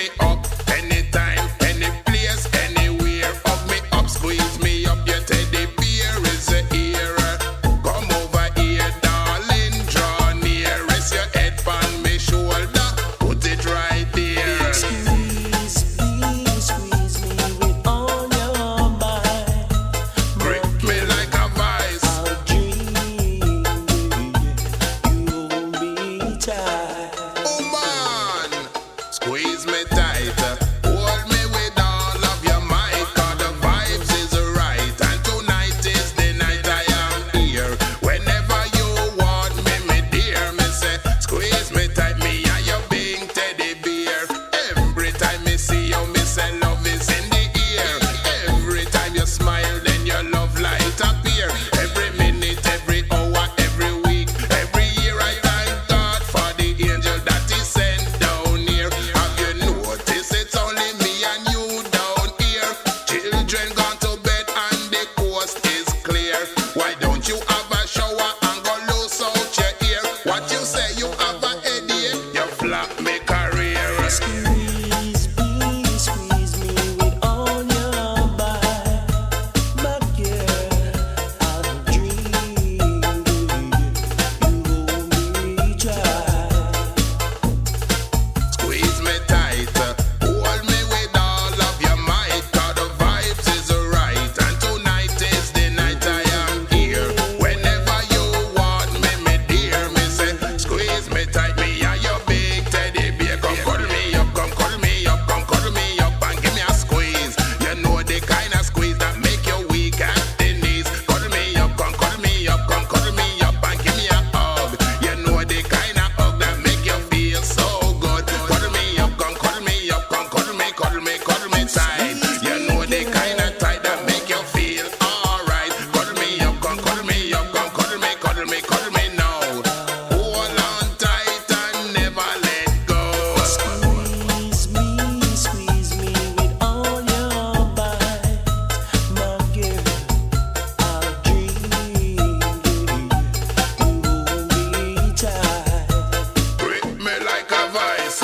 me up anytime, any place, anywhere. Hug me up, squeeze me up. Your teddy bear is here. Come over here, darling, draw near. Rest your head on me shoulder, put it right there. Squeeze me with all your might. Grip me like a vice. I'll dream, you won't be tired. Woman, squeeze me tight. Hold me with all of your might. 'Cause the vibes is right. And tonight is the night I am here. Whenever you want me, me dear, me say, squeeze me tight, me and your big teddy bear. Every time me see you, me say love is in the air. Every time you smile, then your love light appear. Every minute, every hour, every week, every year I thank God for the angel that he sent down here. Have you noticed it's only me and you down here? Children gone to bed and the coast is clear. Why don't you have a shower and go loose out your ear? What you say, you have a headache? You flop me career. Squeeze me with all your might. My girl, I'll dream, you won't be tired. Squeeze me tight, hold me with all of your might. 'Cause the vibes is right, and tonight is the night I am here. Whenever you want me, me dear, me say, squeeze me tight, me and your big teddy bear. Come cuddle me up, come cuddle me up, come cuddle me up and give me a squeeze. You know the kind of squeeze that make you weak at the knees. Cuddle me up, come cuddle me up, come cuddle me up and give me a hug. You know the kind of hug that make you feel so good. Cuddle me up, come cuddle me up, come cuddle me tight. You know the kind of tight that make you feel alright. Cuddle me up, come cuddle me up, come cuddle me now. Hold on tight and never let go. Squeeze me with all your might. My girl, I'll dream, you won't be tired. Grip me like a vice.